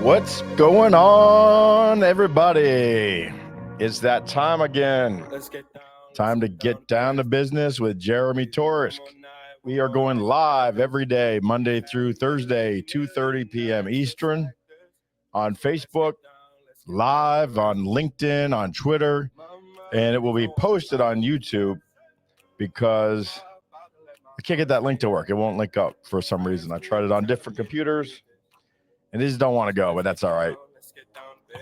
What's going on, everybody? It's that time again. Time to get down to business with Jeremy Torrisk. We are going live every day, Monday through Thursday, 2:30 p.m. Eastern, on Facebook, live on LinkedIn, on Twitter, and it will be posted on YouTube because I can't get that link to work. It won't link up for some reason. I tried it on different computers, and these don't want to go, but that's all right.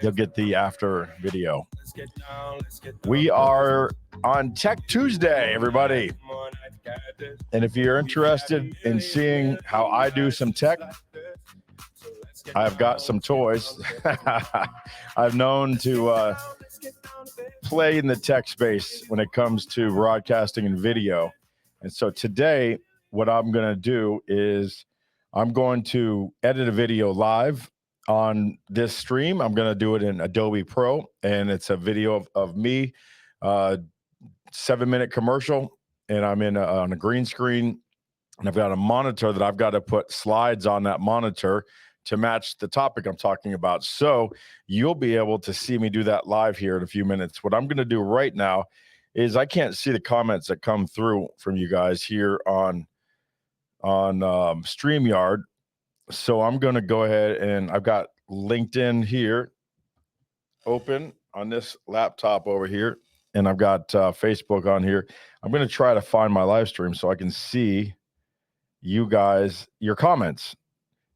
You'll get the after video. We are on Tech Tuesday, everybody. And if you're interested in seeing how I do some tech, I've got some toys. I've known to play in the tech space when it comes to broadcasting and video. And so today, what I'm going to do is I'm going to edit a video live on this stream. I'm going to do it in Adobe Pro, and it's a video of me, 7-minute commercial, and I'm on a green screen, and I've got a monitor that I've got to put slides on that monitor to match the topic I'm talking about. So you'll be able to see me do that live here in a few minutes. What I'm going to do right now is I can't see the comments that come through from you guys here on StreamYard. So I'm going to go ahead, and I've got LinkedIn here open on this laptop over here, and I've got Facebook on here. I'm going to try to find my live stream so I can see you guys, your comments.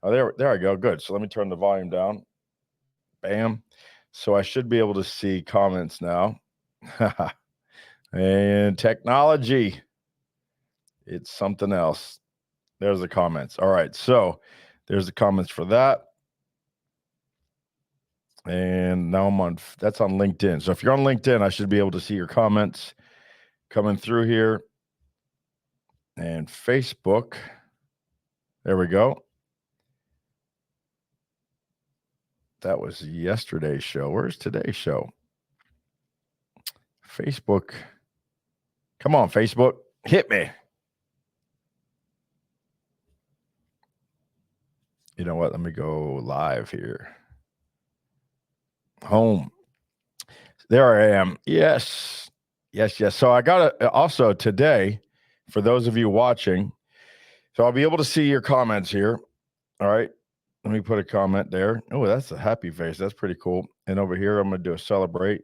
Oh, there I go. Good. So let me turn the volume down. Bam. So I should be able to see comments now. And technology, it's something else. There's the comments. All right. So there's the comments for that. And now that's on LinkedIn. So if you're on LinkedIn, I should be able to see your comments coming through here. And Facebook, there we go. That was yesterday's show. Where's today's show? Facebook. Come on, Facebook. Hit me. You know what? Let me go live here. Home. There I am. Yes. So I got to also today, for those of you watching, so I'll be able to see your comments here. All right. Let me put a comment there. Oh, that's a happy face. That's pretty cool. And over here, I'm going to do a celebrate.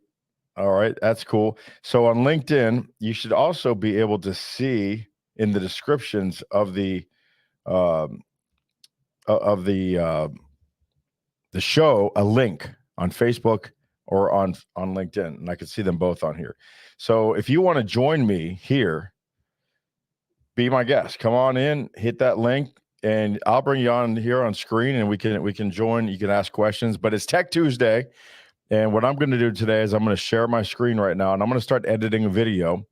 All right. That's cool. So on LinkedIn, you should also be able to see in the descriptions of the show a link on Facebook or on LinkedIn, and I can see them both on here. So if you want to join me here, be my guest. Come on in, hit that link, and I'll bring you on here on screen, and we can join. You can ask questions, but it's Tech Tuesday, and what I'm going to do today is I'm going to share my screen right now, and I'm going to start editing a video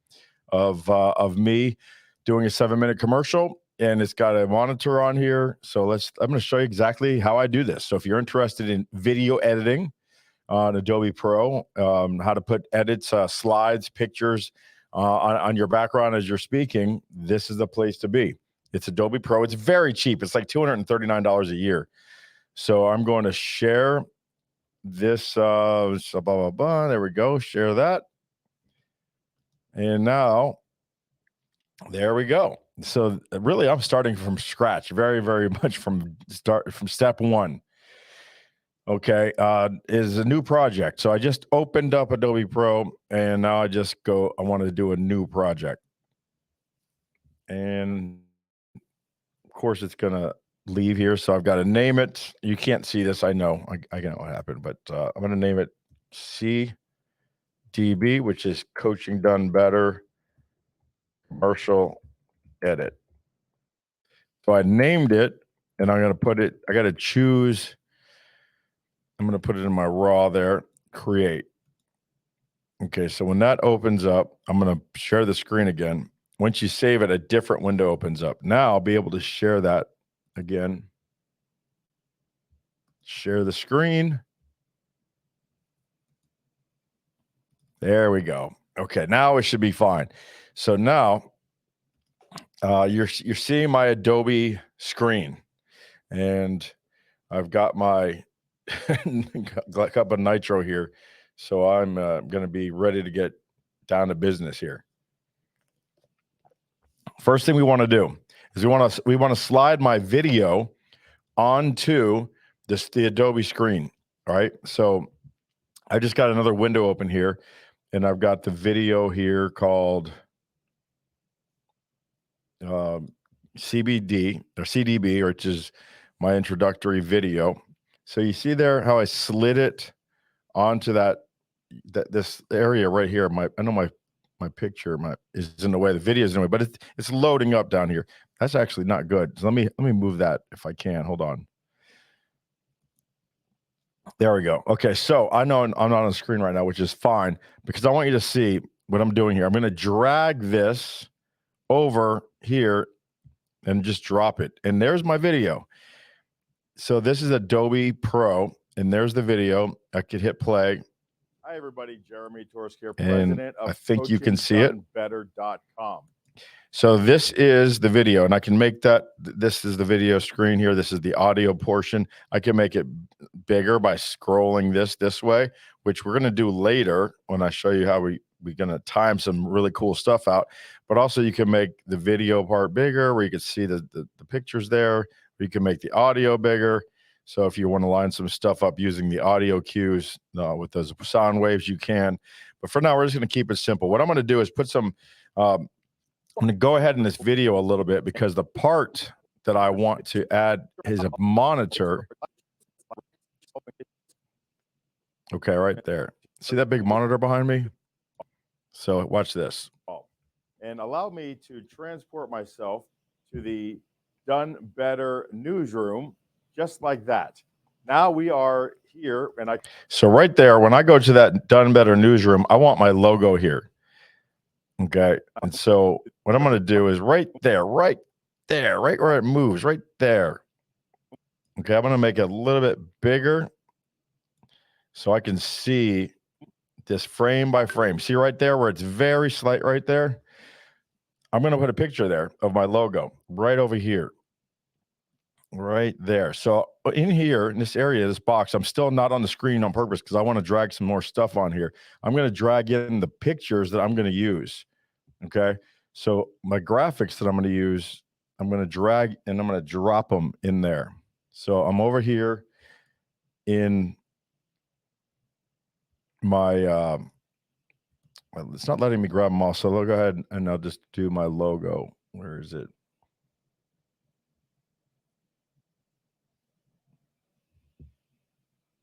of me doing a 7-minute commercial. And it's got a monitor on here. So I'm going to show you exactly how I do this. So if you're interested in video editing on Adobe Pro, how to put edits, slides, pictures on your background as you're speaking, this is the place to be. It's Adobe Pro. It's very cheap. It's like $239 a year. So I'm going to share this. Blah, blah, blah. There we go. Share that. And now, there we go. So really, I'm starting from scratch, very, very much from step one. Okay, is a new project. So I just opened up Adobe Pro, and now I want to do a new project. And of course, it's going to leave here. So I've got to name it. You can't see this. I know. I know what happened, but I'm going to name it CDB, which is Coaching Done Better Commercial Edit. So I named it, and I'm going to put it, I got to choose. I'm going to put it in my raw there, create. Okay, so when that opens up, I'm going to share the screen again. Once you save it, a different window opens up. Now I'll be able to share that again. Share the screen. There we go. Okay, now it should be fine. So now you're seeing my Adobe screen, and I've got my a cup of nitro here. So I'm going to be ready to get down to business here. First thing we want to do is we want to slide my video onto the Adobe screen. All right. So I just got another window open here, and I've got the video here called CBD or CDB, which is my introductory video. So you see there how I slid it onto this area right here. I know my picture is in the way, the video is in the way, but it's loading up down here. That's actually not good. So let me move that if I can. Hold on. There we go. Okay, so I know I'm not on the screen right now, which is fine, because I want you to see what I'm doing here. I'm going to drag this over here and just drop it. And there's my video. So this is Adobe Pro, and there's the video. I could hit play. Hi, everybody. Jeremy Torres here, president of I think you can see it. Better.com. So this is the video, and I can make that. This is the video screen here. This is the audio portion. I can make it bigger by scrolling this way, which we're going to do later when I show you how we're going to time some really cool stuff out. But also you can make the video part bigger where you can see the pictures there. You can make the audio bigger. So if you want to line some stuff up using the audio cues with those sound waves, you can. But for now, we're just going to keep it simple. What I'm going to do is put some I'm going to go ahead in this video a little bit, because the part that I want to add is a monitor. Okay, right there. See that big monitor behind me? So watch this. And allow me to transport myself to the Done Better newsroom, just like that. Now we are here, and so right there, when I go to that Done Better newsroom, I want my logo here. Okay, and so what I'm going to do is right where it moves, right there. Okay, I'm going to make it a little bit bigger so I can see this frame by frame. See right there where it's very slight right there? I'm going to put a picture there of my logo right over here. Right there. So in here, in this area, this box, I'm still not on the screen on purpose because I want to drag some more stuff on here. I'm going to drag in the pictures that I'm going to use. Okay. So my graphics that I'm going to use, I'm going to drag and I'm going to drop them in there. So I'm over here in my, it's not letting me grab them all. So I'll go ahead and I'll just do my logo. Where is it?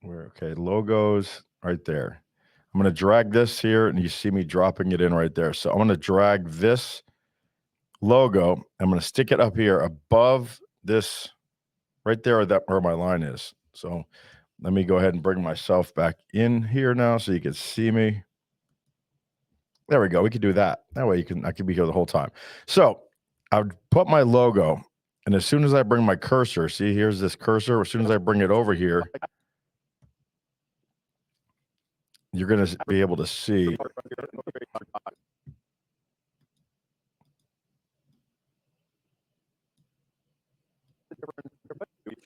Okay, logos right there. I'm going to drag this here, and you see me dropping it in right there. So I'm going to drag this logo. I'm going to stick it up here above this right there, where my line is. So let me go ahead and bring myself back in here now so you can see me. There we go. We could do that. That way I can be here the whole time. So I would put my logo, and as soon as I bring my cursor, see, here's this cursor. As soon as I bring it over here, you're going to be able to see.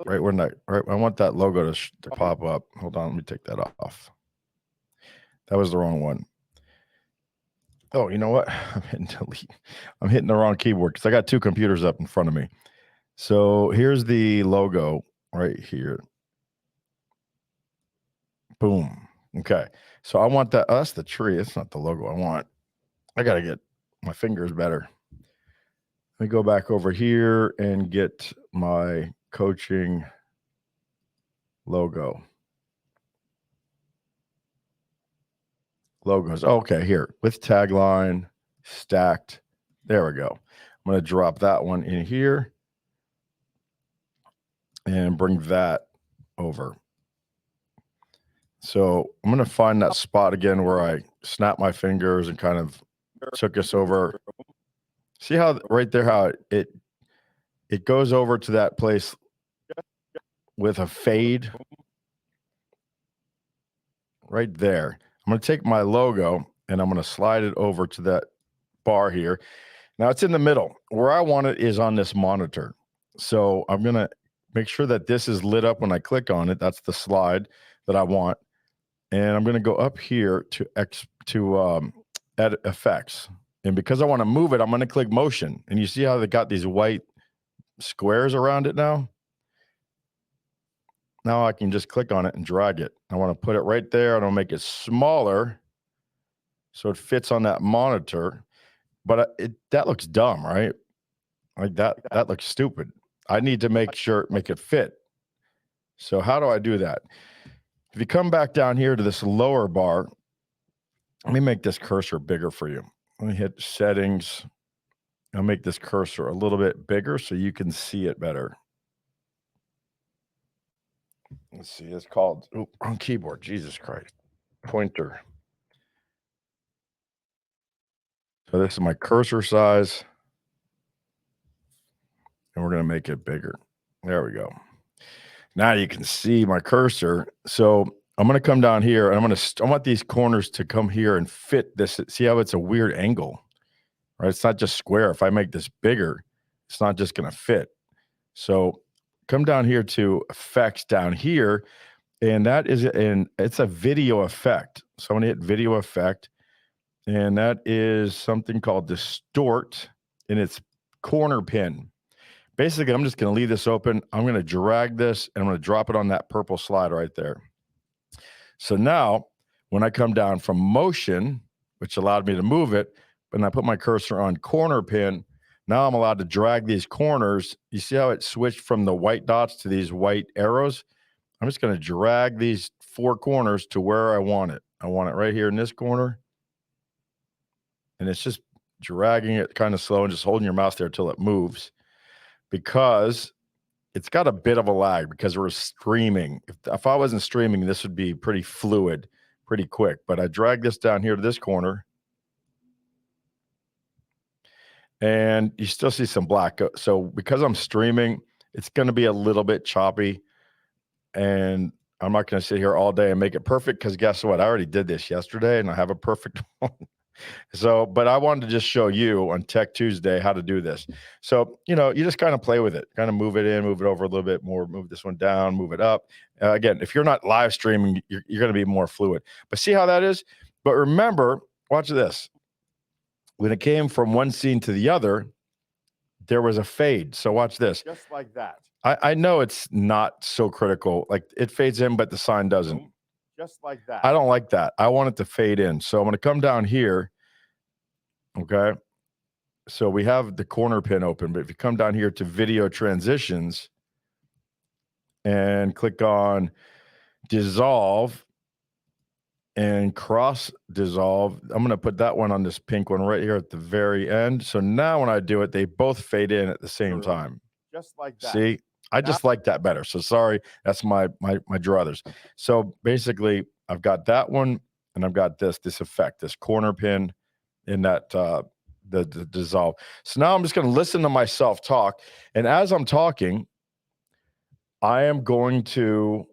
Right when I want that logo to pop up. Hold on, let me take that off. That was the wrong one. Oh, you know what? I'm hitting delete. I'm hitting the wrong keyboard because I got two computers up in front of me. So here's the logo right here. Boom. Okay. So I want that. Oh, that's the tree. It's not the logo I want. I got to get my fingers better. Let me go back over here and get my coaching logo. Logos. Okay, here with tagline stacked. There we go. I'm going to drop that one in here and bring that over. So I'm going to find that spot again where I snapped my fingers and kind of took us over. See how right there, how it goes over to that place with a fade right there. I'm going to take my logo and I'm going to slide it over to that bar here. Now it's in the middle. Where I want it is on this monitor. So I'm going to make sure that this is lit up when I click on it. That's the slide that I want. And I'm going to go up here to edit effects. And because I want to move it, I'm going to click motion. And you see how they got these white squares around it now? Now I can just click on it and drag it. I want to put it right there. I don't make it smaller so it fits on that monitor. But that looks dumb, right? Like that looks stupid. I need to make it fit. So how do I do that? If you come back down here to this lower bar, let me make this cursor bigger for you. Let me hit settings. I'll make this cursor a little bit bigger so you can see it better. Let's see, it's called, wrong keyboard, Jesus Christ, pointer. So this is my cursor size. And we're going to make it bigger. There we go. Now you can see my cursor. So I'm going to come down here and I want these corners to come here and fit this. See how it's a weird angle, right? It's not just square. If I make this bigger, it's not just going to fit. So come down here to effects down here. And it's a video effect. So I'm going to hit video effect. And that is something called distort, and it's corner pin. Basically, I'm just going to leave this open. I'm going to drag this and I'm going to drop it on that purple slide right there. So now when I come down from motion, which allowed me to move it, and I put my cursor on corner pin, now I'm allowed to drag these corners. You see how it switched from the white dots to these white arrows? I'm just going to drag these 4 corners to where I want it. I want it right here in this corner. And it's just dragging it kind of slow and just holding your mouse there till it moves, because it's got a bit of a lag because we're streaming. If I wasn't streaming, this would be pretty fluid, pretty quick. But I drag this down here to this corner. And you still see some black. So because I'm streaming, it's going to be a little bit choppy. And I'm not going to sit here all day and make it perfect, because guess what? I already did this yesterday and I have a perfect one. So, but I wanted to just show you on Tech Tuesday how to do this. So, you just kind of play with it, kind of move it in, move it over a little bit more, move this one down, move it up. Again, if you're not live streaming, you're going to be more fluid. But see how that is? But remember, watch this. When it came from one scene to the other, there was a fade. So watch this. Just like that. I know it's not so critical. Like it fades in, but the sign doesn't. Just like that. I don't like that. I want it to fade in. So I'm going to come down here. Okay. So we have the corner pin open, but if you come down here to video transitions and click on dissolve and cross dissolve, I'm going to put that one on this pink one right here at the very end. So now when I do it, they both fade in at the same time. Just like that. See, I just like that better. So sorry, that's my druthers. So basically I've got that one and I've got this effect, this corner pin in that, the dissolve. So now I'm just going to listen to myself talk. And as I'm talking, I am going to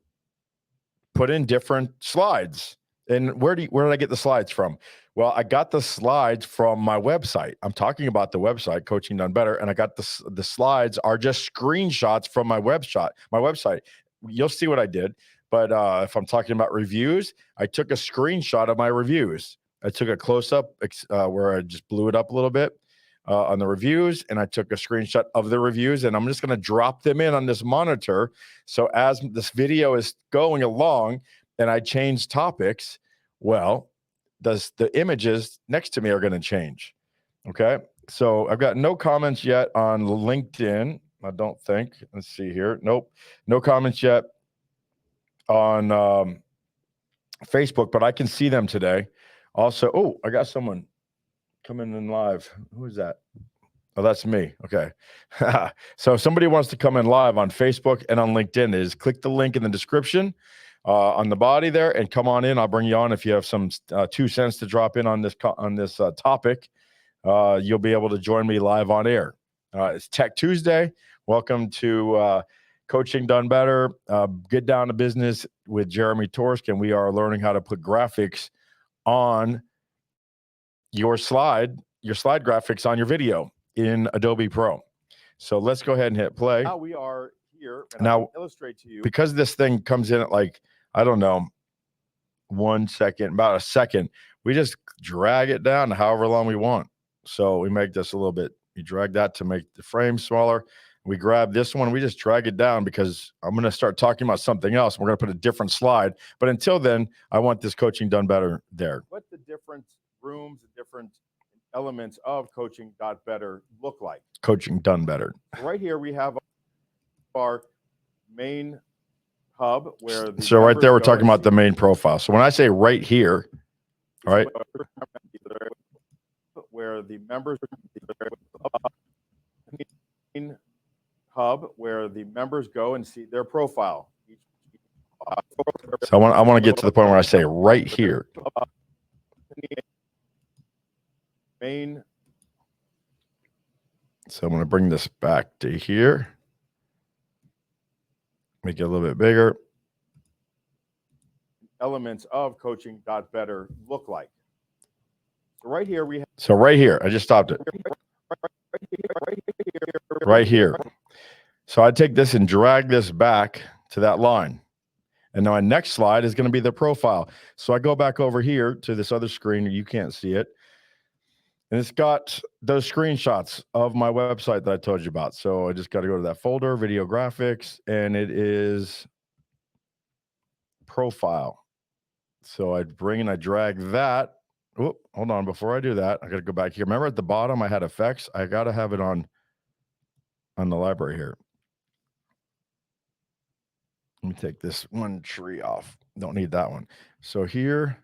put in different slides. And where did I get the slides from? Well, I got the slides from my website. I'm talking about the website, Coaching Done Better, and I got the slides are just screenshots from my website. You'll see what I did. But if I'm talking about reviews, I took a screenshot of my reviews. I took a close-up where I just blew it up a little bit on the reviews, and I took a screenshot of the reviews, and I'm just going to drop them in on this monitor. So as this video is going along and I change topics, well, the images next to me are going to change. Okay. So I've got no comments yet on LinkedIn. I don't think. Let's see here. Nope. No comments yet on Facebook, but I can see them today. Also, I got someone coming in live. Who is that? Oh, that's me. Okay. So if somebody wants to come in live on Facebook and on LinkedIn, click the link in the description on the body there and come on in. I'll bring you on. If you have some 2 cents to drop in on this topic, you'll be able to join me live on air. It's Tech Tuesday. Welcome to Coaching Done Better. Get down to business with Jeremy Torsk, and we are learning how to put graphics on your slide graphics on your video in Adobe Pro. So let's go ahead and hit play. Now we are here, and now I can illustrate to you, because this thing comes in at like, I don't know, 1 second, about a second, we just drag it down to however long we want. So we make this a little bit, you drag that to make the frame smaller. We grab this one, we just drag it down because I'm going to start talking about something else. We're going to put a different slide. But until then, I want this coaching done better there. What the different rooms, the different elements of coaching got better look like. Coaching done better. Right here, we have our main hub where the so right there, we're talking about the main profile. So when I say right here, all right, where the members hub where the members go and see their profile. So I want to get to the point where I say right here. Main. So I'm going to bring this back to here. Make it a little bit bigger. Elements of coaching got better look like. So right here we have. So right here, I just stopped it. Right here. So I take this and drag this back to that line. And now my next slide is going to be the profile. So I go back over here to this other screen. You can't see it. And it's got those screenshots of my website that I told you about. So I just got to go to that folder, video graphics, and it is profile. So I bring and I drag that. Oh, hold on. Before I do that, I got to go back here. Remember at the bottom, I had effects. I got to have it on the library here. Let me take this one tree off. Don't need that one. So here,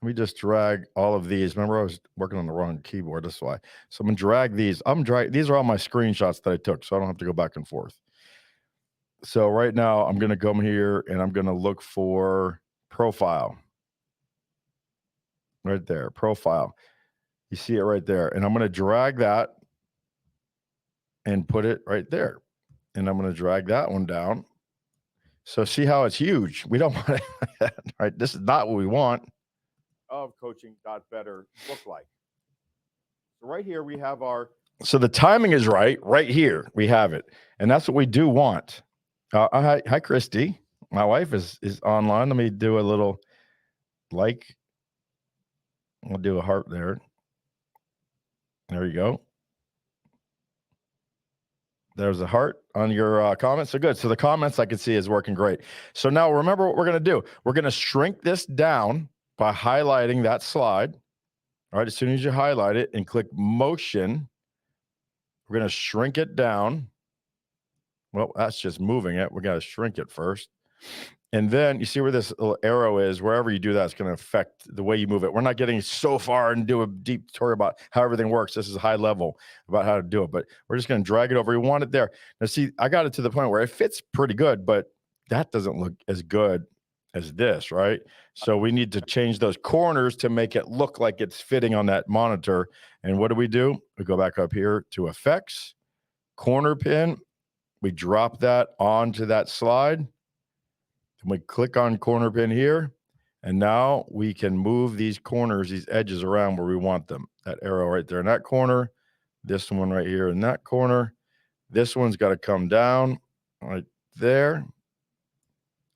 let me just drag all of these. Remember, I was working on the wrong keyboard. That's why. So I'm going to drag these. These are all my screenshots that I took, so I don't have to go back and forth. So right now, I'm going to come here, and I'm going to look for profile. Right there, profile. You see it right there. And I'm going to drag that and put it right there. And I'm going to drag that one down. So see how it's huge. We don't want it like that, right? This is not what we want. Of coaching got better look like. So right here we have our. So the timing is right here. We have it. And that's what we do want. Hi, Christy. My wife is online. Let me do a little like. We'll do a heart there. There you go. There's a heart on your comments. So good. So the comments I can see is working great. So now remember what we're going to do. We're going to shrink this down by highlighting that slide. All right. As soon as you highlight it and click motion, we're going to shrink it down. Well, that's just moving it. We got to shrink it first. And then you see where this little arrow is, wherever you do that, it's going to affect the way you move it. We're not getting so far and do a deep tutorial about how everything works. This is a high level about how to do it, but we're just going to drag it over. We want it there. Now, see, I got it to the point where it fits pretty good, but that doesn't look as good as this, right? So we need to change those corners to make it look like it's fitting on that monitor. And what do? We go back up here to effects, corner pin. We drop that onto that slide. And we click on corner pin here, and now we can move these corners, these edges around where we want them. That arrow right there in that corner, this one right here in that corner. This one's got to come down right there,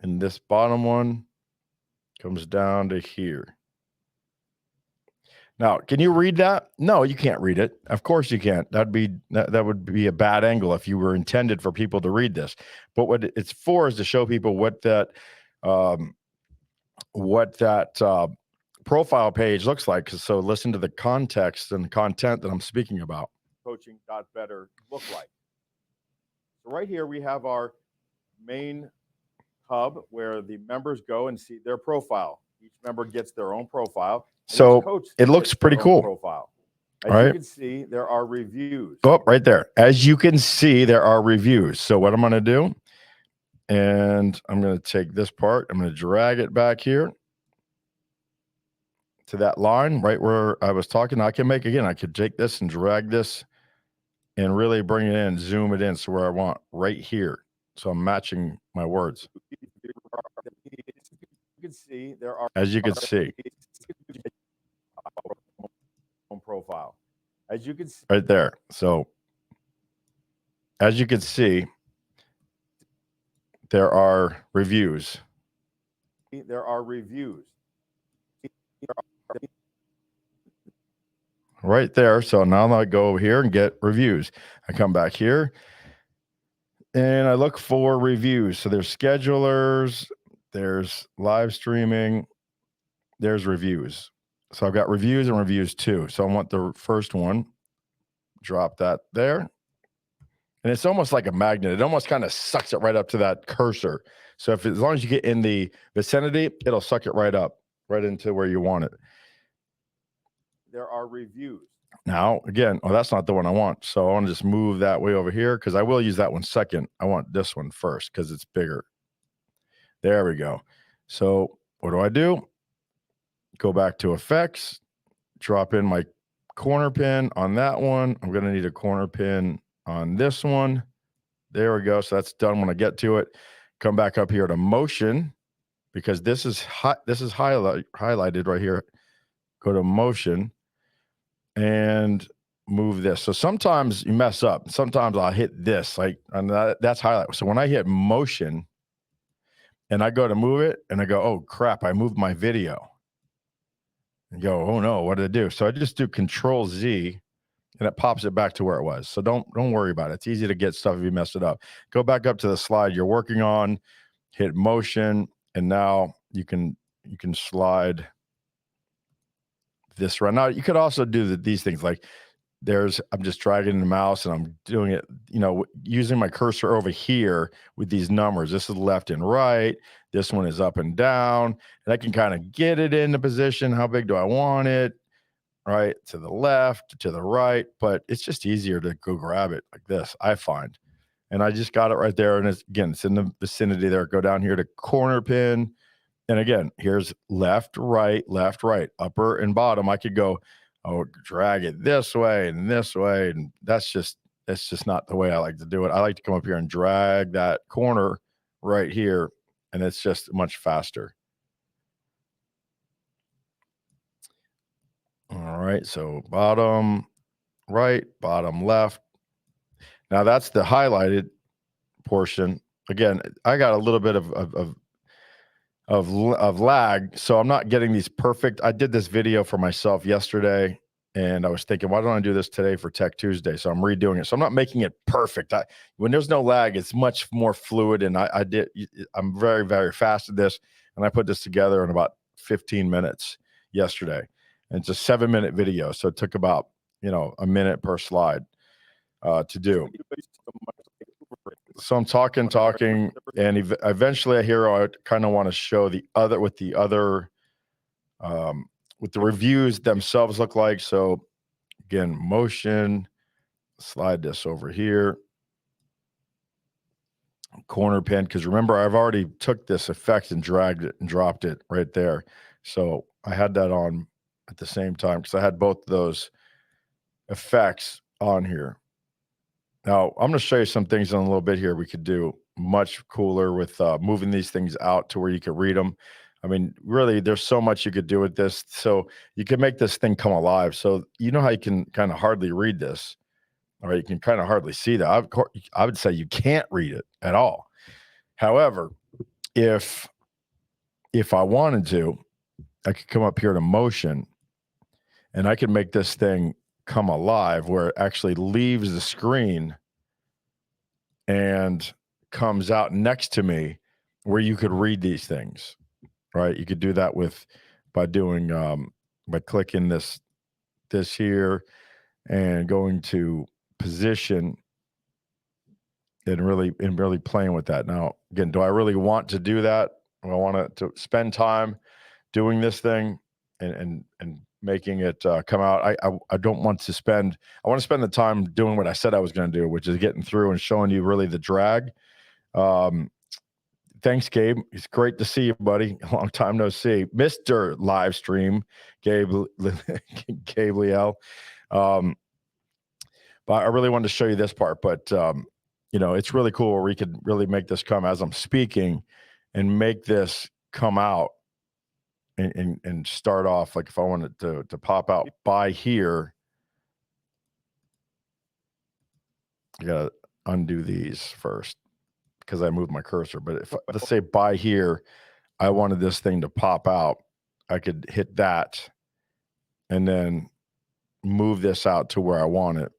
and this bottom one comes down to here. Now, can you read that? No, you can't read it. Of course you can't. That would be a bad angle if you were intended for people to read this. But what it's for is to show people what that profile page looks like. So listen to the context and the content that I'm speaking about. Coaching got better look like. So right here we have our main hub where the members go and see their profile. Each member gets their own profile. So it looks pretty cool. Profile. As you can see, there are reviews. Oh, right there. As you can see, there are reviews. So what I'm going to do, and I'm going to take this part, I'm going to drag it back here to that line right where I was talking. I can make, again, I could take this and drag this and really bring it in, zoom it in. So where I want right here. So I'm matching my words. You can see there are, as you can see, profile, as you can see right there. So as you can see, there are reviews. There are reviews. Right there. So now I go over here and get reviews. I come back here and I look for reviews. So there's schedulers, there's live streaming, there's reviews. So I've got reviews and reviews too. So I want the first one, drop that there. And it's almost like a magnet. It almost kind of sucks it right up to that cursor. So as long as you get in the vicinity, it'll suck it right up, right into where you want it. There are reviews. Now, again, that's not the one I want. So I want to just move that way over here because I will use that one second. I want this one first because it's bigger. There we go. So what do? Go back to effects, drop in my corner pin on that one. I'm going to need a corner pin on this one. There we go. So that's done when I get to it. Come back up here to motion because this is highlighted right here. Go to motion and move this. So sometimes you mess up. Sometimes I'll hit this, and that's highlight. So when I hit motion and I go to move it and I go, oh crap, I moved my video. And go, oh no, what did I do? So I just do Control Z and it pops it back to where it was. So don't worry about it. It's easy to get stuff if you mess it up. Go back up to the slide you're working on, hit motion, and now you can slide this right now. You could also do these things like I'm just dragging the mouse and I'm doing it, using my cursor over here with these numbers. This is left and right. This one is up and down. And I can kind of get it into position. How big do I want it? Right, to the left, to the right, but it's just easier to go grab it like this, I find. And I just got it right there. And it's in the vicinity there. Go down here to corner pin. And again, here's left, right, upper and bottom. I could go, drag it this way. And that's just not the way I like to do it. I like to come up here and drag that corner right here. And it's just much faster. All right, so bottom right, bottom left. Now that's the highlighted portion. Again, I got a little bit of lag, so I'm not getting these perfect. I did this video for myself yesterday, and I was thinking, why don't I do this today for Tech Tuesday? So I'm redoing it. So I'm not making it perfect. When there's no lag, it's much more fluid, and I'm very, very fast at this, and I put this together in about 15 minutes yesterday. And it's a 7-minute video, so it took about a minute per slide to do. So I'm talking, and eventually I hear I kind of want to show what the reviews themselves look like. So again, motion, slide this over here, corner pin, because remember I've already took this effect and dragged it and dropped it right there. So I had that on at the same time because I had both those effects on here. Now I'm going to show you some things in a little bit here we could do much cooler with moving these things out to where you could read them. I mean, really, there's so much you could do with this. So you can make this thing come alive. So you know how you can kind of hardly read this, or you can kind of hardly see that. I would say you can't read it at all. However, if I wanted to, I could come up here to motion, and I could make this thing come alive where it actually leaves the screen and comes out next to me where you could read these things, right? You could do that by doing, by clicking this here and going to position and really playing with that. Now, again, do I really want to do that? Do I want to spend time doing this thing and making it come out? I don't want to spend. I want to spend the time doing what I said I was going to do, which is getting through and showing you really the drag. Thanks, Gabe. It's great to see you, buddy. Long time no see, Mr. Live Stream, Gabe Liel. But I really wanted to show you this part. But it's really cool where we could really make this come as I'm speaking, and make this come out. And start off like if I wanted to pop out by here, I gotta undo these first because I moved my cursor. But if let's say by here, I wanted this thing to pop out, I could hit that and then move this out to where I want it,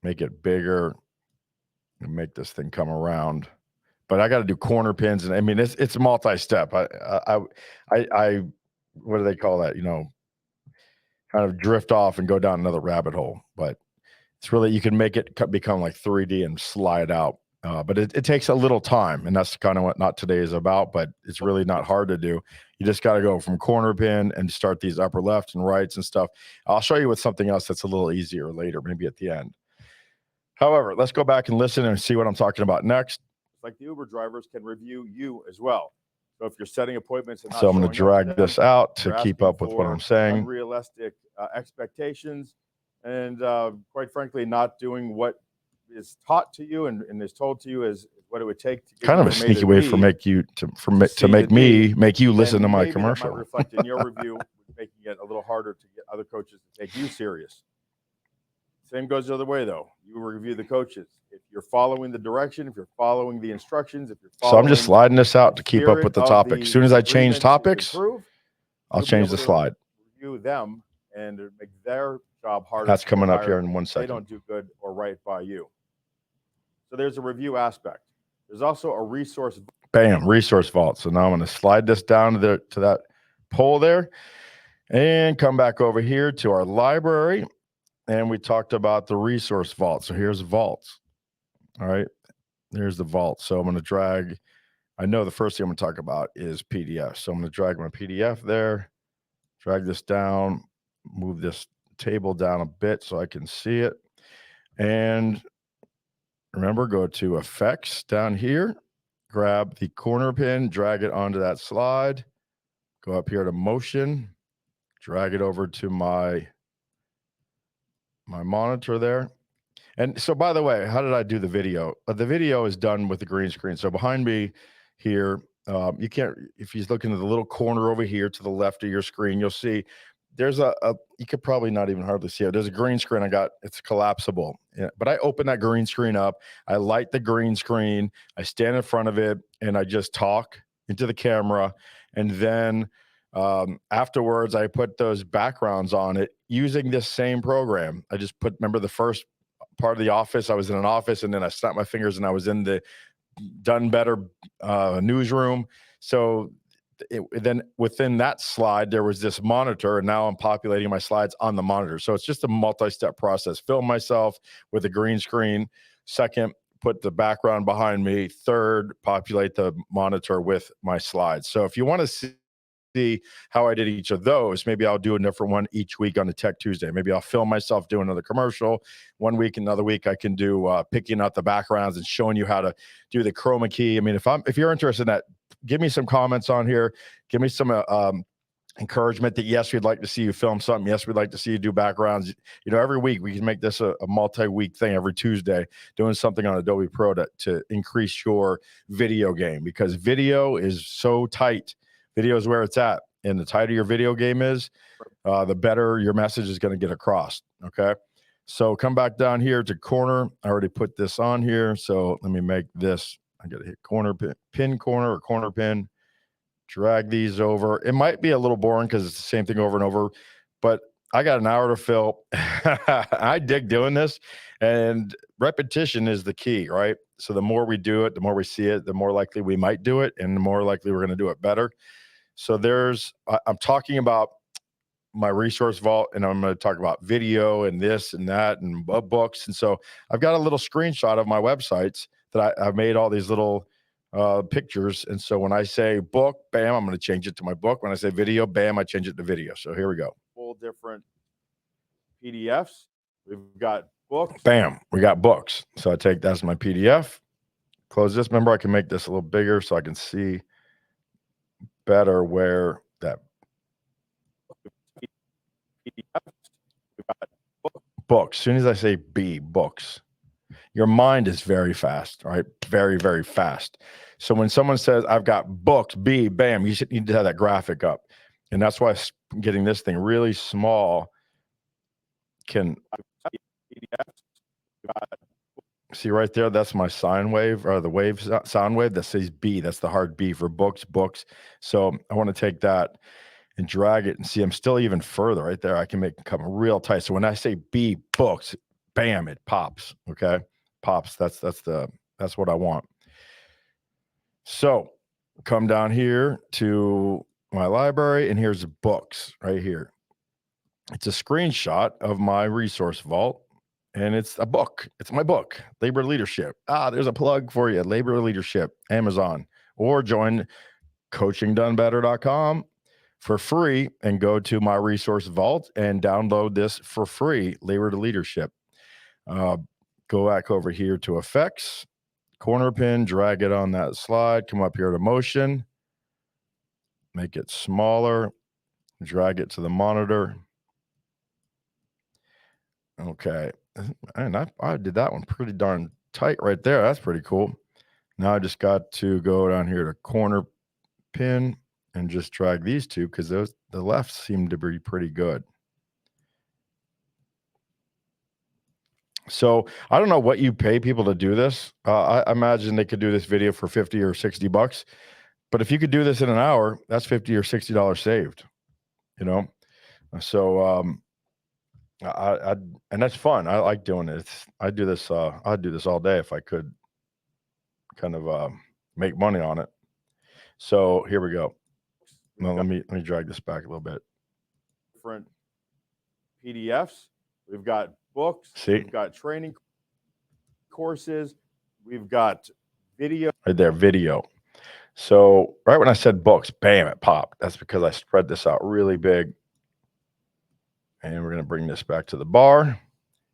make it bigger, and make this thing come around. But I got to do corner pins, and I mean it's multi-step. I what do they call that? You know, kind of drift off and go down another rabbit hole. But it's really, you can make it become like 3D and slide out. But it takes a little time, and that's kind of what Not Today is about. But it's really not hard to do. You just got to go from corner pin and start these upper left and rights and stuff. I'll show you with something else that's a little easier later, maybe at the end. However, let's go back and listen and see what I'm talking about next. Like the Uber drivers can review you as well. So if you're setting appointments, and so I'm going to drag this out to keep up with what I'm saying. Unrealistic expectations, and quite frankly, not doing what is taught to you and is told to you as what it would take to get kind of a sneaky way for make you to make you listen to my commercial. That might reflect in your review, making it a little harder to get other coaches to take you serious. Same goes the other way, though. You review the coaches. If you're following the direction, if you're following the instructions, if you're following, so I'm just sliding this out to keep up with the topic. As soon as I change topics, I'll change the slide. Review them and make their job harder. That's coming up here in 1 second. They don't do good or right by you. So there's a review aspect. There's also a resource. Bam, resource vault. So now I'm going to slide this down to that pole there and come back over here to our library. And we talked about the resource vault. So here's vaults. All right. There's the vault. So I'm going to drag. I know the first thing I'm going to talk about is PDF. So I'm going to drag my PDF there, drag this down, move this table down a bit so I can see it. And remember, go to effects down here, grab the corner pin, drag it onto that slide, go up here to motion, drag it over to my monitor there. And so, by the way, how did I do the video? The video is done with the green screen. So behind me here, you can't, if you look into the little corner over here to the left of your screen, you'll see there's you could probably not even hardly see it. There's a green screen I got. It's collapsible. Yeah, but I open that green screen up. I light the green screen. I stand in front of it and I just talk into the camera. And then afterwards, I put those backgrounds on it using this same program. I just remember the first part of the office, I was in an office, and then I snapped my fingers and I was in the Done Better newsroom. So then within that slide, there was this monitor, and now I'm populating my slides on the monitor. So it's just a multi-step process. Film myself with a green screen. Second, put the background behind me. Third, populate the monitor with my slides. So if you want to see how I did each of those, maybe I'll do a different one each week on the Tech Tuesday. Maybe I'll film myself doing another commercial one week. Another week I can do picking out the backgrounds and showing you how to do the chroma key. I mean, if you're interested in that, give me some comments on here. Give me some encouragement that yes, we'd like to see you film something. Yes, we'd like to see you do backgrounds. You know, every week we can make this a multi-week thing. Every Tuesday, doing something on Adobe Pro to increase your video game, because video is so tight. Video is where it's at, and the tighter your video game is, the better your message is going to get across. Okay, so come back down here to corner. I already put this on here, so let me make this. I got to hit corner pin corner or corner pin. Drag these over. It might be a little boring because it's the same thing over and over, but I got an hour to fill. I dig doing this, and repetition is the key, right? So the more we do it, the more we see it, the more likely we might do it, and the more likely we're going to do it better. So I'm talking about my resource vault, and I'm going to talk about video and this and that and books. And so I've got a little screenshot of my websites that I've made all these little pictures. And so when I say book, bam, I'm going to change it to my book. When I say video, bam, I change it to video. So here we go. Full different PDFs. We've got books. Bam, we got books. So I take that's my PDF. Close this. Remember, I can make this a little bigger so I can see better where that books. As soon as I say B, books, your mind is very fast, right? Very, very fast. So when someone says, I've got books, B, bam, you need to have that graphic up. And that's why getting this thing really small can, See right there, that's my sine wave, or the wave sound wave that says B. That's the hard B for books. So I want to take that and drag it and see I'm still even further right there. I can make it come real tight. So when I say B books, bam, it pops. Okay. Pops. That's what I want. So come down here to my library, and here's the books right here. It's a screenshot of my resource vault, and it's a book. It's my book, Labor Leadership. There's a plug for you, Labor Leadership, Amazon, or join coachingdonebetter.com for free and go to my resource vault and download this for free, Labor to Leadership. Go back over here to effects, corner pin, drag it on that slide, come up here to motion, make it smaller, drag it to the monitor. Okay. And I did that one pretty darn tight right there. That's pretty cool. Now I just got to go down here to corner pin and just drag these two because the left seem to be pretty good. So I don't know what you pay people to do this. I imagine they could do this video for 50 or 60 bucks. But if you could do this in an hour, that's $50 or $60 saved, you know? So and that's fun. I like doing it. I'd do this all day if I could kind of make money on it. So here we go. Now, let me drag this back a little bit. Different PDFs. We've got books. See? We've got training courses. We've got video. Right there, video. So right when I said books, bam, it popped. That's because I spread this out really big. And we're going to bring this back to the bar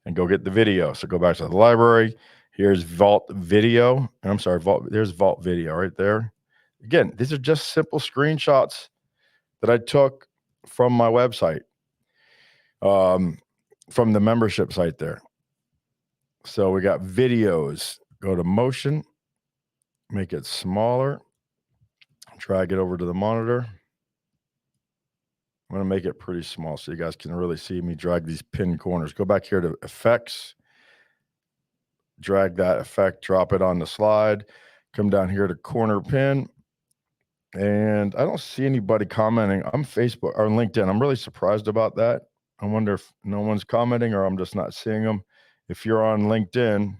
and go get the video. So go back to the library. Here's Vault Video. I'm sorry, there's Vault Video right there. Again, these are just simple screenshots that I took from my website, from the membership site there. So we got videos. Go to motion, make it smaller, drag it over to the monitor. I'm going to make it pretty small so you guys can really see me drag these pin corners. Go back here to effects, drag that effect, drop it on the slide, come down here to corner pin. And I don't see anybody commenting on Facebook or LinkedIn. I'm really surprised about that. I wonder if no one's commenting or I'm just not seeing them. If you're on LinkedIn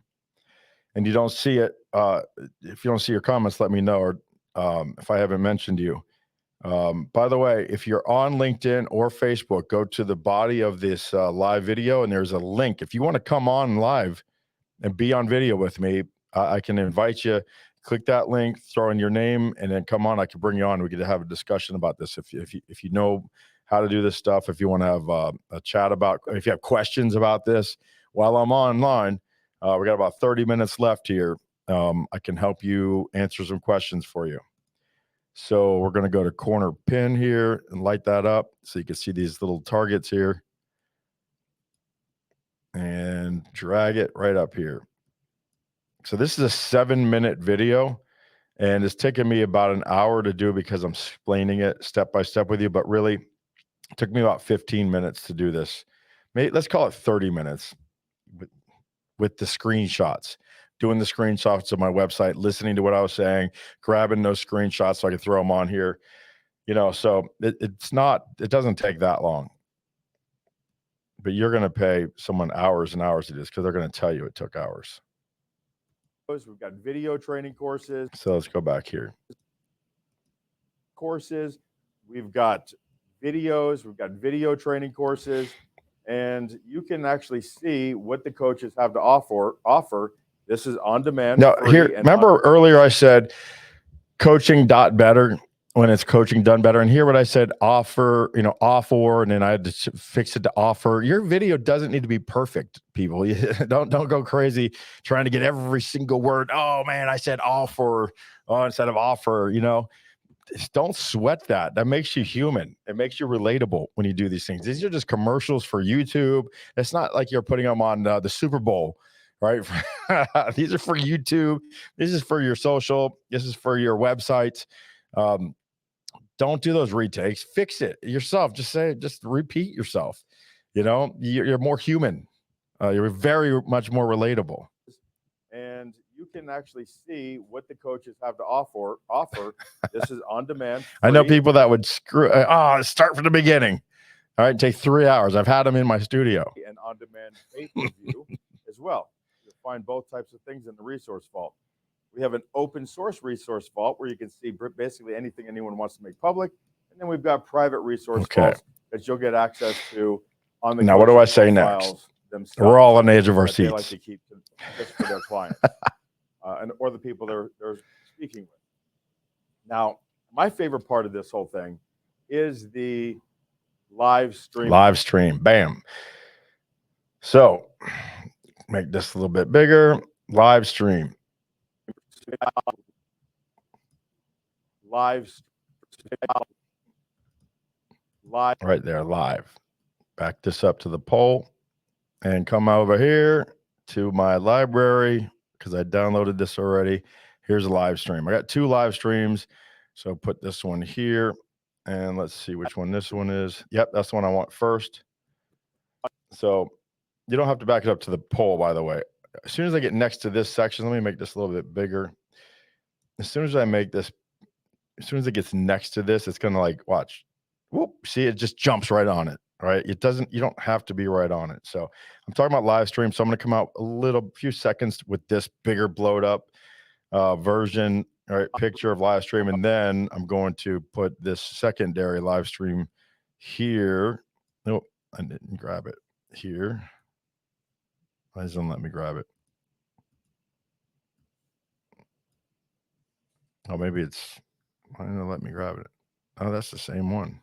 and you don't see it, if you don't see your comments, let me know. Or if I haven't mentioned you. By the way, if you're on LinkedIn or Facebook, go to the body of this live video and there's a link. If you want to come on live and be on video with me, I can invite you. Click that link, throw in your name, and then come on. I can bring you on. We get to have a discussion about this. If you know how to do this stuff, if you want to have a chat about, if you have questions about this while I'm online, we got about 30 minutes left here. I can help you answer some questions for you. So we're going to go to corner pin here and light that up so you can see these little targets here and drag it right up here. So this is a 7-minute video and it's taken me about an hour to do because I'm explaining it step by step with you, but really it took me about 15 minutes to do this. Maybe let's call it 30 minutes with the screenshots. Doing the screenshots of my website, listening to what I was saying, grabbing those screenshots so I can throw them on here. You know, so it doesn't take that long. But you're going to pay someone hours and hours to do this because they're going to tell you it took hours. We've got video training courses. So let's go back here. Courses. We've got videos. We've got video training courses. And you can actually see what the coaches have to offer. This is on demand. Now, here, remember earlier I said coaching.better when it's coaching done better. And here what I said, offer, offer, and then I had to fix it to offer. Your video doesn't need to be perfect, people. Don't go crazy trying to get every single word. Oh man, I said offer instead of offer, Just don't sweat that. That makes you human. It makes you relatable when you do these things. These are just commercials for YouTube. It's not like you're putting them on the Super Bowl, right? These are for YouTube. This is for your social. This is for your websites. Don't do those retakes. Fix it yourself. Just repeat yourself. You're more human. You're very much more relatable. you can actually see what the coaches have to offer. This is on demand. I know people that would start from the beginning. All right, take 3 hours. I've had them in my studio. And on demand pay-per-view as well. You'll find both types of things in the resource vault. We have an open source resource vault where you can see basically anything anyone wants to make public. And then we've got private resource vaults that you'll get access to on the now. What do I say next? Themselves. We're all on the edge of our seats. They like to keep just for their clients or the people they're speaking with. Now, my favorite part of this whole thing is the live stream. Live stream. Bam. So make this a little bit bigger. Live stream. Live. Right there, live. Back this up to the poll and come over here to my library because I downloaded this already. Here's a live stream. I got 2 live streams. So put this one here and let's see which one this one is. Yep, that's the one I want first. So you don't have to back it up to the poll, by the way. As soon as I get next to this section, let me make this a little bit bigger. As soon as I make this, as soon as it gets next to this, it's going to like, watch. Whoop, see, it just jumps right on it. Right. You don't have to be right on it. So I'm talking about live stream. So I'm going to come out few seconds with this bigger blowed up version, right? Picture of live stream. And then I'm going to put this secondary live stream here. Nope, I didn't grab it here. Why doesn't it let me grab it? Oh, maybe why didn't it let me grab it? Oh, that's the same one.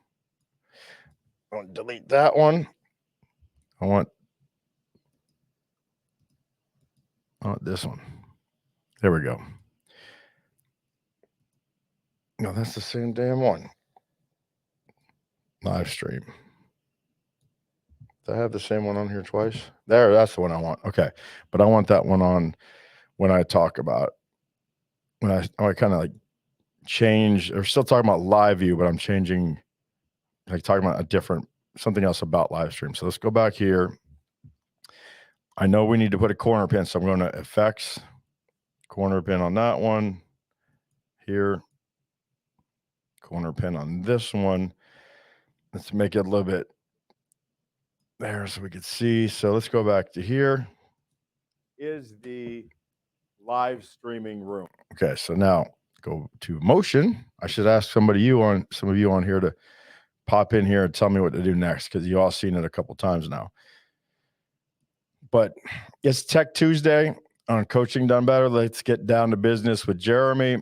I want to delete that one. I want this one. There we go. No, that's the same damn one. Live stream. Do I have the same one on here twice? There, that's the one I want. Okay. But I want that one on when I talk about, when I kind of like change, or still talking about live view, but I'm changing, like talking about something else about live stream. So let's go back here. I know we need to put a corner pin. So I'm going to effects, corner pin on that one here, corner pin on this one. Let's make it a little bit there so we can see. So let's go back to here. Is the live streaming room. Okay, so now go to motion. I should ask some of you on here to pop in here and tell me what to do next, because you all seen it a couple times now. But it's Tech Tuesday on Coaching Done Better. Let's get down to business with Jeremy.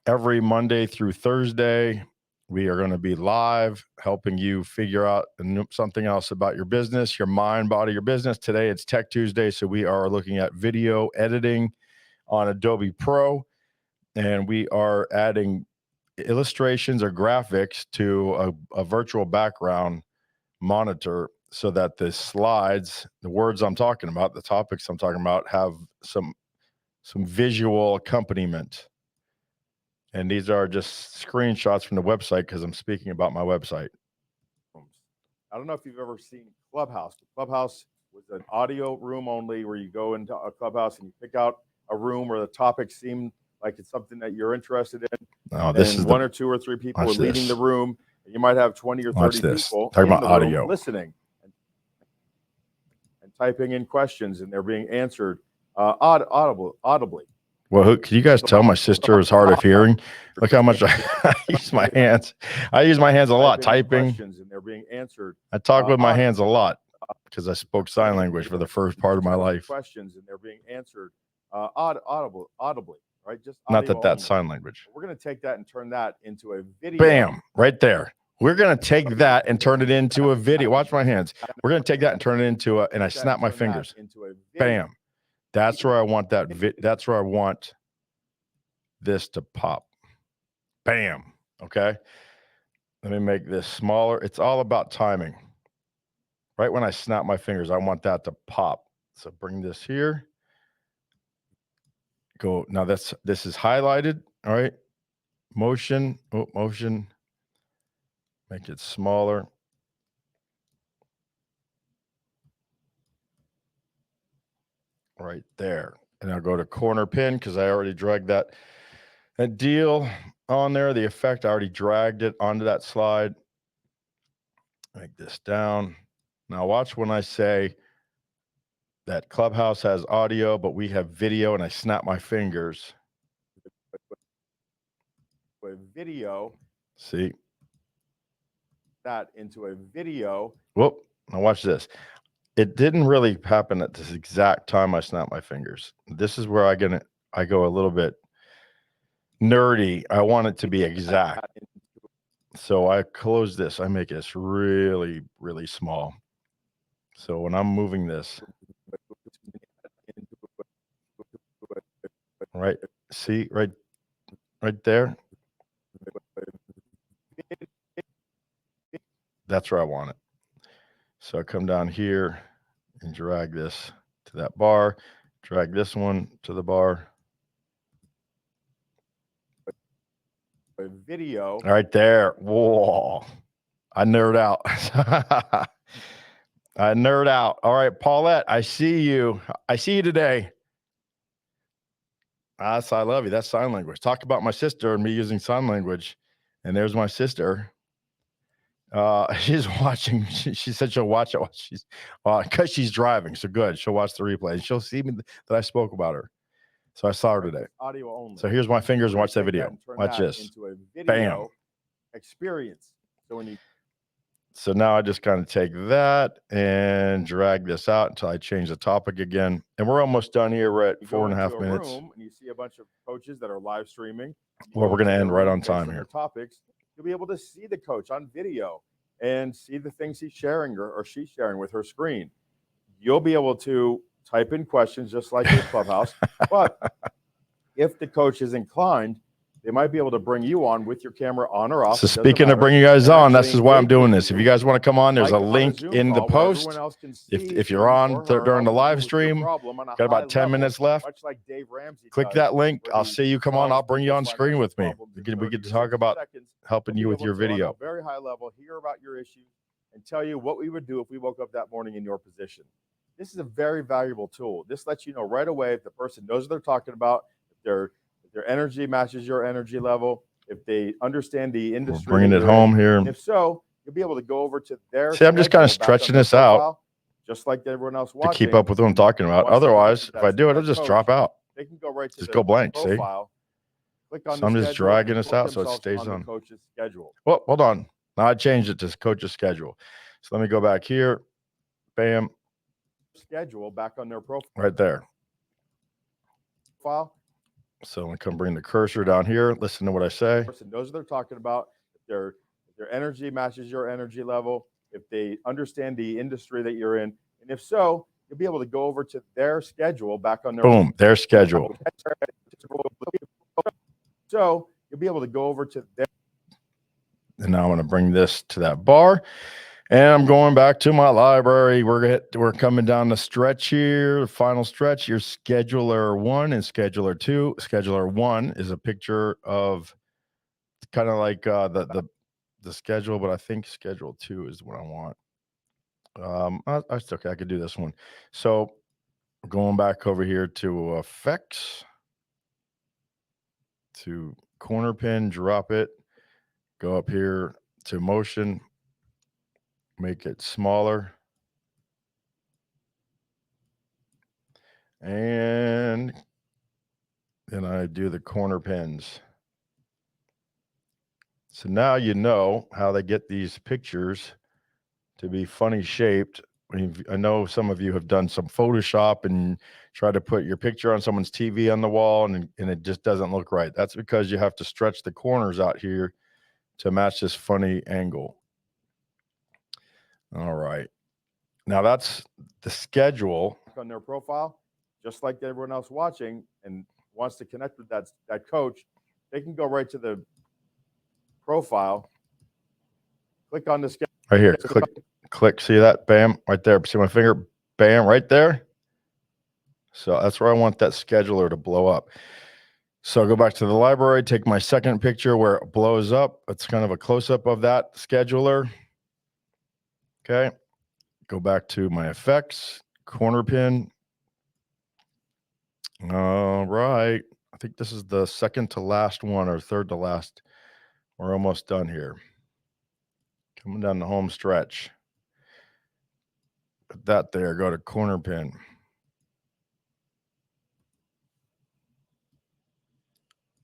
Every Monday through Thursday, we are going to be live helping you figure out something else about your business, your mind, body, your business. Today, it's Tech Tuesday, so we are looking at video editing on Adobe Pro, and we are adding illustrations or graphics to a virtual background monitor so that the slides, the words I'm talking about, the topics I'm talking about, have some visual accompaniment. And these are just screenshots from the website because I'm speaking about my website. I don't know if you've ever seen Clubhouse. Clubhouse was an audio room only, where you go into a Clubhouse and you pick out a room where the topic seemed like it's something that you're interested in. Oh, this is one or two or three people are leading the room. And you might have 20 or 30 people talking about audio, listening and typing in questions, and they're being answered audibly. Well, can you guys tell my sister is hard of hearing? Look how much I use my hands. I use my hands a lot typing. And they're being answered. I talk with my hands a lot because I spoke sign language for the first part of my life. Questions, and they're being answered audibly, right? Just not that that's sign language. We're going to take that and turn that into a video. Bam, right there. We're going to take that and turn it into a video. Watch my hands. We're going to take that and turn it into and I snap my fingers. Bam. That's where I want that's where I want this to pop. Bam. Okay. Let me make this smaller. It's all about timing. Right when I snap my fingers, I want that to pop. So bring this here. Go. Now this is highlighted. All right. Motion. Oh, motion. Make it smaller. Right there. And I'll go to corner pin because I already dragged that deal on there. The effect, I already dragged it onto that slide. Make this down. Now watch when I say that Clubhouse has audio, but we have video, and I snap my fingers. A video. See? That into a video. Whoop. Now watch this. It didn't really happen at this exact time I snapped my fingers. This is where I go a little bit nerdy. I want it to be exact. So I close this. I make this really, really small. So when I'm moving this, right? See, right there. That's where I want it. So I come down here and drag this to that bar, drag this one to the bar. A video. Right there. Whoa. I nerd out. I nerd out. All right, Paulette, I see you. I see you today. I love you. That's sign language. Talk about my sister and me using sign language. And there's my sister. She's watching. She said she'll watch it while she's because she's driving. So good. She'll watch the replay and she'll see me that I spoke about her. So I saw her today. Audio only. So here's my fingers and watch that video. Watch this. Into a video Bam. Experience. So now I just kind of take that and drag this out until I change the topic again. And we're almost done here. We're at 4.5 minutes. And you see a bunch of coaches that are live streaming. Well, we're going to end right on time here. Topics. You'll be able to see the coach on video and see the things he's sharing or she's sharing with her screen. You'll be able to type in questions just like your Clubhouse. But if the coach is inclined, they might be able to bring you on with your camera on or off. So speaking of bringing you guys on, this is why I'm doing this. If you guys want to come on, there's a link in the post. If you're on during the live stream, got about 10 minutes left. Much like Dave Ramsey click that link. I'll see you. Come on. I'll bring you on screen with me. We get to talk about helping you with your video. Very high level, hear about your issues and tell you what we would do if we woke up that morning in your position. This is a very valuable tool. This lets you know right away if the person knows what they're talking about, if their energy matches your energy level, if they understand the industry. We're bringing it home here. And if so, you'll be able to go over to their. See, I'm just kind of stretching this out, just like everyone else watching, to keep up with what I'm talking about. Otherwise, if I do it, it'll just drop out. They can go right to just go blank. Profile, see, so I'm just dragging this out so it stays on. Coach's schedule. Well, hold on. Now I changed it to coach's schedule. So let me go back here. Bam. Schedule back on their profile. Right there. File. So I'm going to come bring the cursor down here. Listen to what I say. Person knows what they're talking about. If their energy matches your energy level, if they understand the industry that you're in, and if so, you'll be able to go over to their schedule back on their. Boom, their schedule. So you'll be able to go over to their. And now I'm going to bring this to that bar. And I'm going back to my library. We're coming down the stretch here, the final stretch. Your scheduler 1 and scheduler 2. Scheduler 1 is a picture of kind of like the schedule, but I think schedule 2 is what I want. That's okay. I could do this one. So going back over here to effects, to corner pin, drop it, go up here to motion. Make it smaller. And then I do the corner pins. So now you know how they get these pictures to be funny shaped. I know some of you have done some Photoshop and try to put your picture on someone's TV on the wall and it just doesn't look right. That's because you have to stretch the corners out here to match this funny angle. All right. Now that's the schedule. On their profile, just like everyone else watching and wants to connect with that coach, they can go right to the profile, click on the schedule. Right here. Click. See that? Bam. Right there. See my finger? Bam. Right there. So that's where I want that scheduler to blow up. So I go back to the library, take my second picture where it blows up. It's kind of a close-up of that scheduler. Okay, go back to my effects, corner pin, All right. I think this is the second to last one or third to last. We're almost done here. Coming down the home stretch. Put that there. Go to corner pin.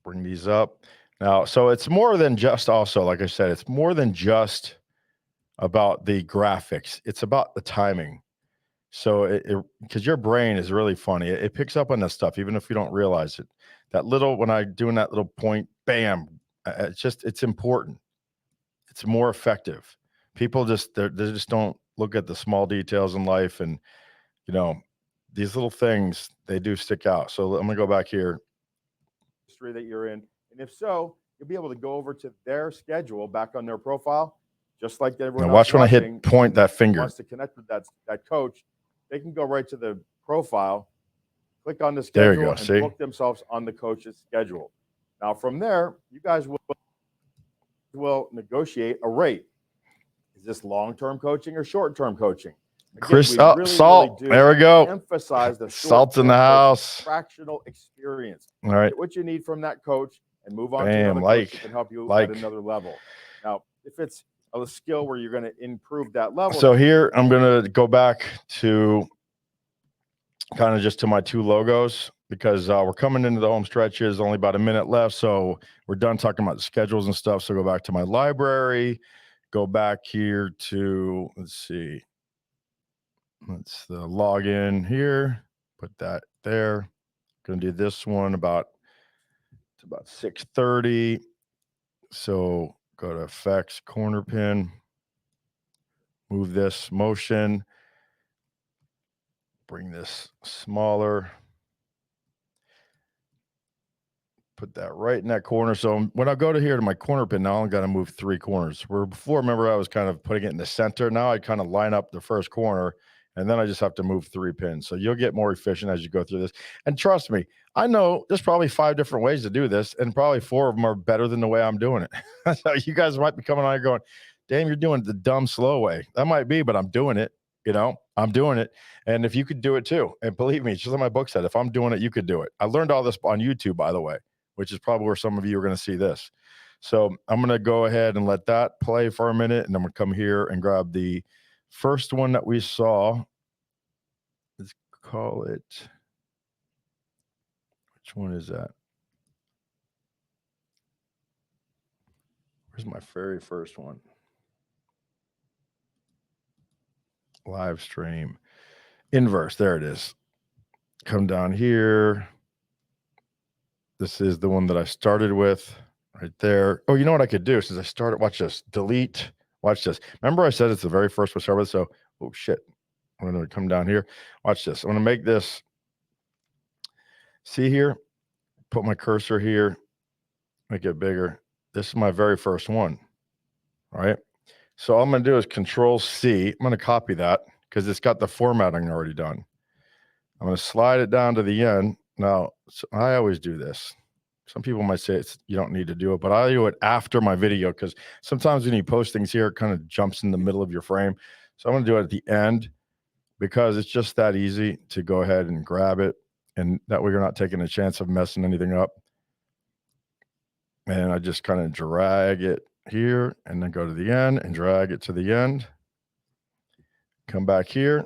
Bring these up. Now, so it's more than just also, like I said, it's more than just about the graphics. It's about the timing. So because your brain is really funny. It picks up on this stuff, even if you don't realize it. That little, when I doing that little point, bam, it's important. It's more effective. People they just don't look at the small details in life, and you know, these little things, they do stick out. So I'm gonna go back here. History that you're in, and if so, you'll be able to go over to their schedule back on their profile, just like everyone Now watch when I hit point that finger. Wants to connect with that coach, they can go right to the profile, click on the schedule, there you go. and See? book themselves on the coach's schedule. Now from there, you guys will negotiate a rate. Is this long-term coaching or short-term coaching? Again, Chris, salt. Really there we go. Emphasize the salt's in the house. Fractional experience. All right. Get what you need from that coach and move on Bam, to another coach that can help you at another level. Now, if it's a skill where you're going to improve that level. So here I'm going to go back to kind of just to my two logos, because we're coming into the home stretches, only about a minute left. So we're done talking about the schedules and stuff. So go back to my library, go back here to, let's see. Let's log in here, put that there. Going to do this one it's about 6:30. So go to effects, corner pin, move this motion, bring this smaller, put that right in that corner. So when I go to here to my corner pin, now I'm going to move 3 corners. Where before, remember, I was kind of putting it in the center. Now I kind of line up the first corner, and then I just have to move 3 pins. So you'll get more efficient as you go through this. And trust me, I know there's probably 5 different ways to do this, and probably 4 of them are better than the way I'm doing it. So you guys might be coming on here going, damn, you're doing it the dumb, slow way. That might be, but I'm doing it. I'm doing it. And if you could do it too, and believe me, it's just like my book said, if I'm doing it, you could do it. I learned all this on YouTube, by the way, which is probably where some of you are going to see this. So I'm going to go ahead and let that play for a minute, and I'm going to come here and grab the first one that we saw. Let's call it, which one is that? Where's my very first one? Live stream. Inverse, there it is. Come down here. This is the one that I started with right there. Oh, you know what I could do? Since I started, watch this, delete, watch this. Remember I said it's the very first one I started with? So, oh shit. I'm going to come down here. Watch this. I'm going to make this, see here, put my cursor here, make it bigger. This is my very first one. All right. So all I'm going to do is Control C. I'm going to copy that because it's got the formatting already done. I'm going to slide it down to the end. Now, so I always do this. Some people might say you don't need to do it, but I do it after my video because sometimes when you post things here, it kind of jumps in the middle of your frame. So I'm going to do it at the end because it's just that easy to go ahead and grab it. And that way you're not taking a chance of messing anything up. And I just kind of drag it here and then go to the end and drag it to the end. Come back here.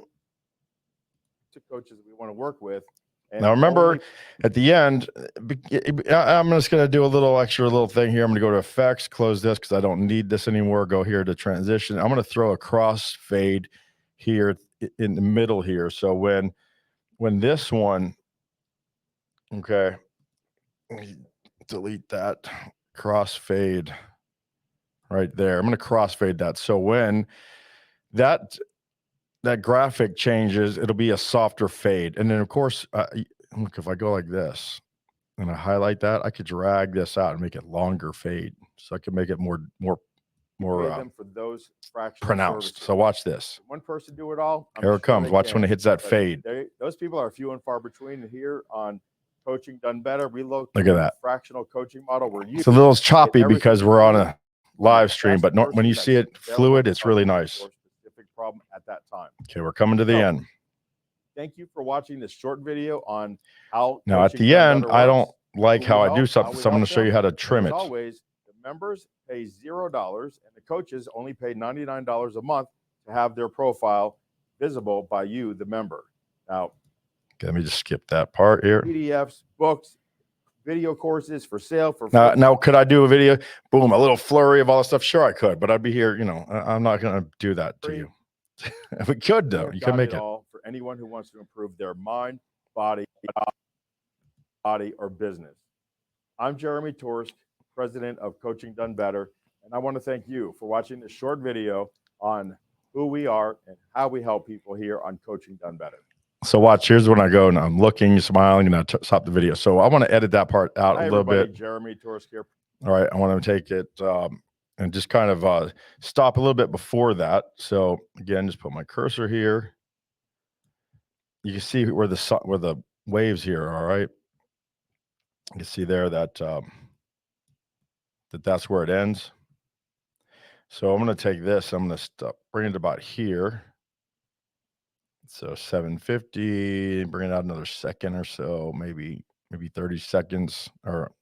To coaches we want to work with. And now remember, at the end, I'm just going to do a little thing here. I'm going to go to effects, close this because I don't need this anymore. Go here to transition. I'm going to throw a cross fade here in the middle here. So when this one, okay, delete that cross fade right there. I'm going to cross fade that. So when that graphic changes, it'll be a softer fade. And then of course, look, if I go like this and I highlight that, I could drag this out and make it longer fade. So I can make it more for those pronounced. Services. So watch this. One person do it all. Here it comes. Watch when it hits that fade. Those people are few and far between. Here on Coaching Done Better, we look at that fractional coaching model. Where it's a little choppy because we're on a live stream, but when you see it fluid, it's really nice. Specific problem at that time. Okay, we're coming to the end. thank you for watching this short video on how Now at coaching the done end, better I works, don't like who how we I do help, something, so I'm going to show you how to trim and it. as always, the members pay $0 and the coaches only pay $99 a month to have their profile visible by you, the member. Now, Okay, let me just skip that part here. PDFs, books, video courses for sale for Now, free. now, could I do a video? Boom, a little flurry of all this stuff. Sure, I could, but I'd be here. You know, I'm not going to do that to you. We could, though. You can make it all for anyone who wants to improve their mind, body, or business. I'm Jeremy Torsk, president of Coaching Done Better, and I want to thank you for watching this short video on who we are and how we help people here on Coaching Done Better. So watch, here's when I go and I'm looking, smiling, and I stop the video. So I want to edit that part out a little bit. Jeremy Torsk here. All right, I want to take it and just kind of stop a little bit before that. So again, just put my cursor here. You can see where the waves here are, right? You can see there that that's where it ends. So I'm going to take this. I'm going to bring it about here. So 750, bring it out another second or so, maybe 30 seconds or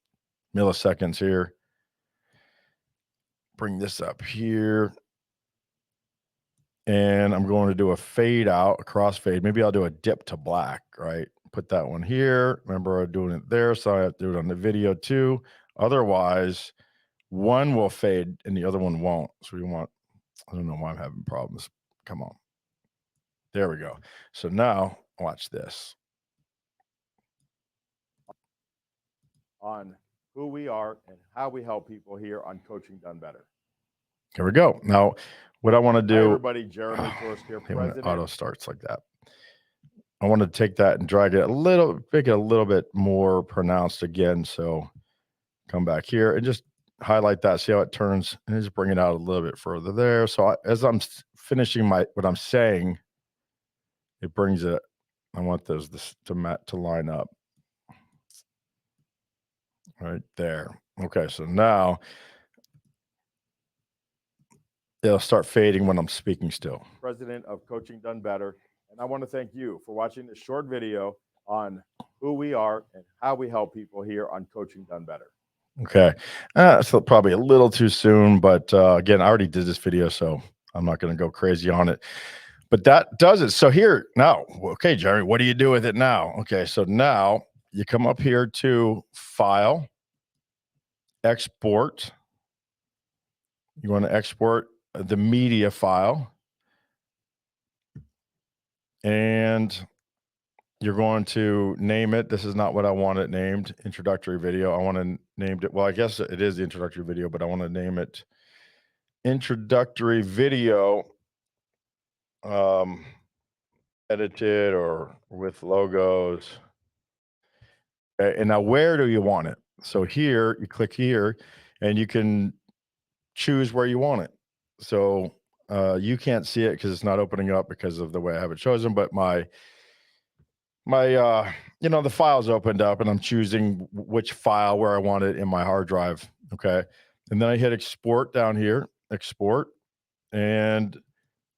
milliseconds here. Bring this up here. And I'm going to do a fade out, a crossfade. Maybe I'll do a dip to black, right? Put that one here. Remember, I'm doing it there, so I have to do it on the video too. Otherwise, one will fade and the other one won't. So we want, I don't know why I'm having problems. Come on. There we go. So now watch this. On who we are and how we help people here on Coaching Done Better. Here we go. Now, what I want to do. Hi everybody, Jeremy Torsk here, president. Auto starts like that. I want to take that and drag it make it a little bit more pronounced again. So come back here and just highlight that. See how it turns, and just bring it out a little bit further there. So as I'm finishing what I'm saying, it brings it. I want this to line up right there. Okay, so now it'll start fading when I'm speaking still. President of Coaching Done Better, and I want to thank you for watching this short video on who we are and how we help people here on Coaching Done Better. Okay, so probably a little too soon, but again, I already did this video, so I'm not going to go crazy on it. But that does it. So here now, okay, Jeremy, what do you do with it now? Okay, so now you come up here to File, Export. You want to export the media file, and you're going to name it. This is not what I want it named. Introductory video. I want to name it. Well, I guess it is the introductory video, but I want to name it introductory video. Edited or with logos. Okay, and now where do you want it? So here, you click here, and you can choose where you want it. So you can't see it because it's not opening up because of the way I have it chosen, but my the file's opened up and I'm choosing which file where I want it in my hard drive. Okay. And then I hit export down here, export, and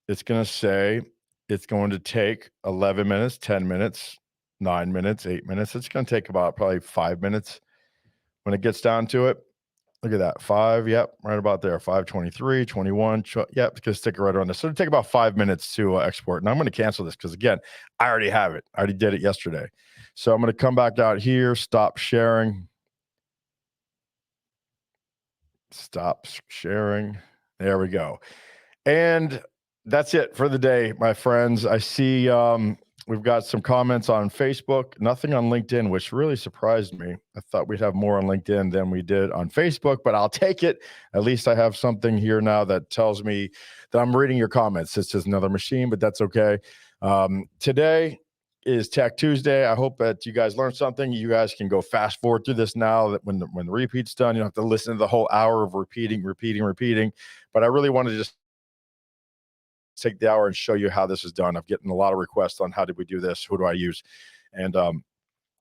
it's going to say it's going to take 11 minutes, 10 minutes, 9 minutes, 8 minutes. It's going to take about probably 5 minutes when it gets down to it. Look at that. 5. Yep. Right about there. 5:23, 21. Yep. It's going to stick it right around this. So it'll take about 5 minutes to export. And I'm going to cancel this because, again, I already have it. I already did it yesterday. So I'm going to come back out here, stop sharing. Stop sharing. There we go. And that's it for the day, my friends. I see we've got some comments on Facebook, nothing on LinkedIn, which really surprised me. I thought we'd have more on LinkedIn than we did on Facebook, but I'll take it. At least I have something here now that tells me that I'm reading your comments. It's just another machine, but that's okay. Today is Tech Tuesday. I hope that you guys learned something. You guys can go fast forward through this now that when the repeat's done, you don't have to listen to the whole hour of repeating. But I really want to just take the hour and show you how this is done. I'm getting a lot of requests on how did we do this? Who do I use? And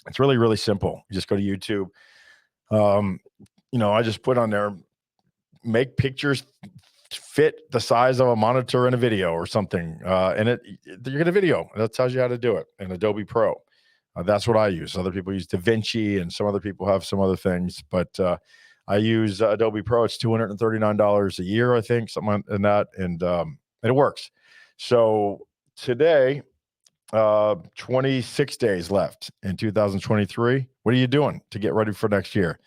it's really, really simple. You just go to YouTube. I just put on there, make pictures fit the size of a monitor in a video or something. And you get a video that tells you how to do it in Adobe Pro. That's what I use. Other people use DaVinci, and some other people have some other things, but I use Adobe Pro. It's $239 a year, I think, something in that, and it works. So today, 26 days left in 2023. What are you doing to get ready for next year?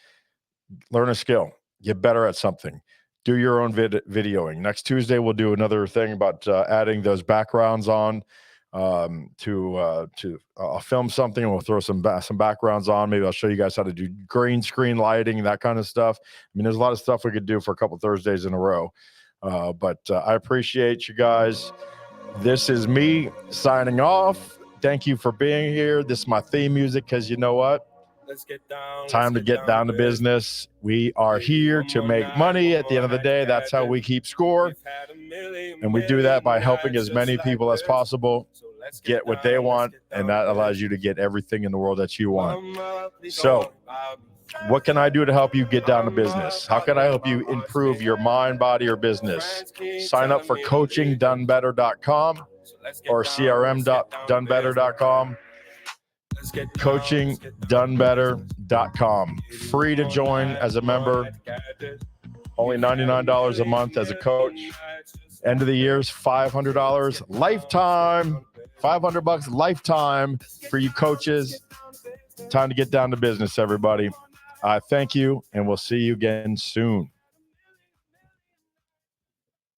Learn a skill, get better at something, do your own videoing. Next Tuesday, we'll do another thing about adding those backgrounds on I'll film something and we'll throw some backgrounds on. Maybe I'll show you guys how to do green screen lighting, that kind of stuff. I mean, there's a lot of stuff we could do for a couple Thursdays in a row. But I appreciate you guys. This is me signing off. Thank you for being here. This is my theme music because you know what? Let's get down. Time to get down to business. We are here to make money. At the end of the day, that's how we keep score. And we do that by helping as many people as possible get what they want. And that allows you to get everything in the world that you want. So what can I do to help you get down to business? How can I help you improve your mind, body, or business? Sign up for coachingdonebetter.com or crm.donebetter.com. coachingdonebetter.com. Free to join as a member. Only $99 a month as a coach. End of the year is $500 lifetime. $500 lifetime for you coaches. Time to get down to business, everybody. Thank you, and we'll see you again soon.